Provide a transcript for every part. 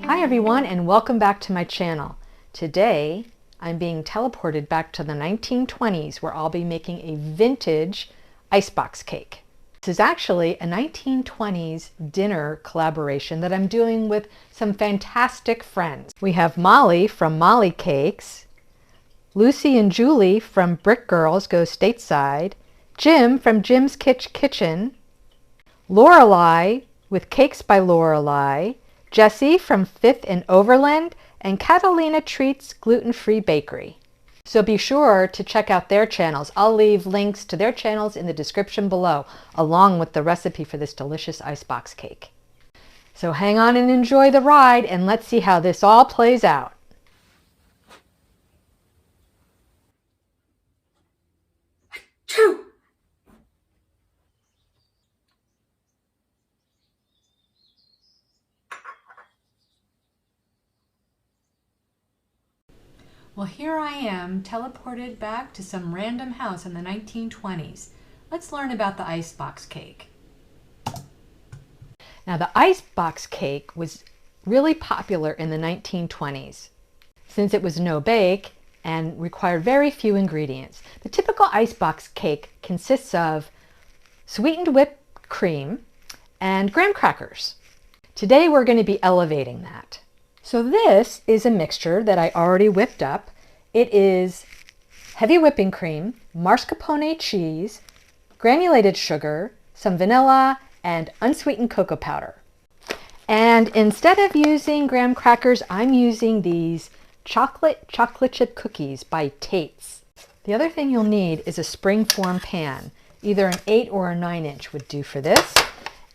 Hi everyone, and welcome back to my channel. Today I'm being teleported back to the 1920s where I'll be making a vintage icebox cake. This is actually a 1920s dinner collaboration that I'm doing with some fantastic friends. We have Molly from Molly Cakes, Lucy and Julie from Brick Girls Go Stateside, Jim from Jim's Kitchen, Lorelei with Cakes by Lorelei, Jessie from Fifth and Overland, and Catalina Treats Gluten-Free Bakery. So be sure to check out their channels. I'll leave links to their channels in the description below, along with the recipe for this delicious icebox cake. So hang on and enjoy the ride, and let's see how this all plays out. Two. Well, here I am, teleported back to some random house in the 1920s. Let's learn about the icebox cake. Now, the icebox cake was really popular in the 1920s since it was no bake and required very few ingredients. The typical icebox cake consists of sweetened whipped cream and graham crackers. Today, we're going to be elevating that. So this is a mixture that I already whipped up. It is heavy whipping cream, mascarpone cheese, granulated sugar, some vanilla, and unsweetened cocoa powder. And instead of using graham crackers, I'm using these chocolate chip cookies by Tate's. The other thing you'll need is a springform pan. Either an 8 or a 9-inch would do for this.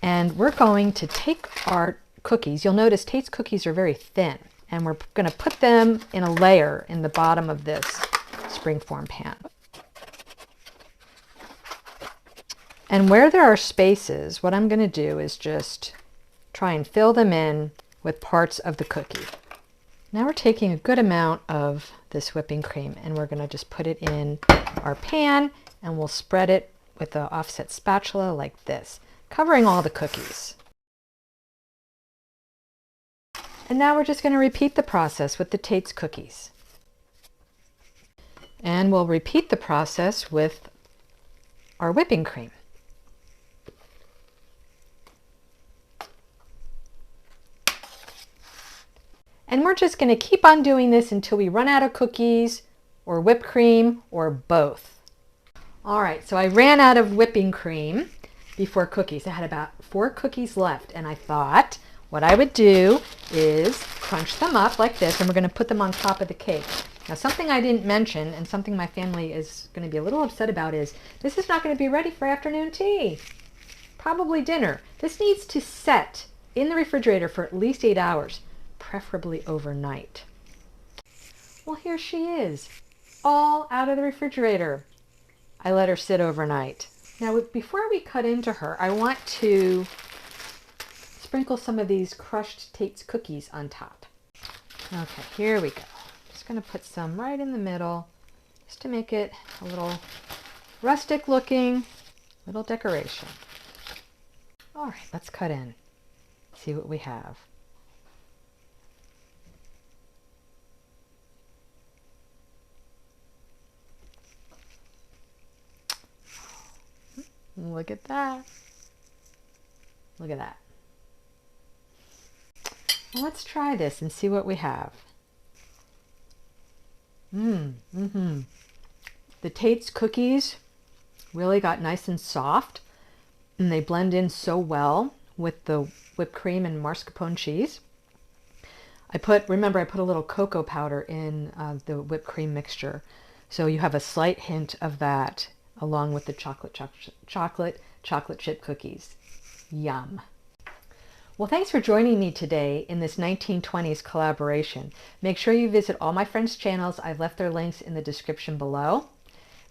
And we're going to take our cookies. You'll notice Tate's cookies are very thin, and we're going to put them in a layer in the bottom of this springform pan. And where there are spaces, what I'm going to do is just try and fill them in with parts of the cookie. Now we're taking a good amount of this whipping cream, and we're going to just put it in our pan, and we'll spread it with an offset spatula like this, covering all the cookies. And now we're just going to repeat the process with the Tate's cookies. And we'll repeat the process with our whipping cream. And we're just going to keep on doing this until we run out of cookies or whipped cream or both. All right, so I ran out of whipping cream before cookies. I had about 4 cookies left, and I thought what I would do is crunch them up like this, and we're going to put them on top of the cake. Now, something I didn't mention, and something my family is going to be a little upset about, is this is not going to be ready for afternoon tea. Probably dinner. This needs to set in the refrigerator for at least 8 hours, preferably overnight. Well, here she is, all out of the refrigerator. I let her sit overnight. Now, before we cut into her, I want to sprinkle some of these crushed Tate's cookies on top. Okay, here we go. Just going to put some right in the middle, just to make it a little rustic looking, little decoration. All right, let's cut in, see what we have. Look at that. Look at that. Well, let's try this and see what we have. The Tate's cookies really got nice and soft, and they blend in so well with the whipped cream and mascarpone cheese. Remember I put a little cocoa powder in the whipped cream mixture, so you have a slight hint of that along with the chocolate chip cookies. Yum. Well, thanks for joining me today in this 1920s collaboration. Make sure you visit all my friends' channels. I've left their links in the description below.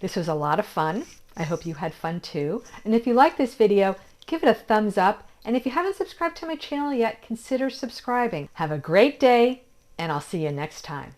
This was a lot of fun. I hope you had fun too. And if you like this video, give it a thumbs up. And if you haven't subscribed to my channel yet, consider subscribing. Have a great day, and I'll see you next time.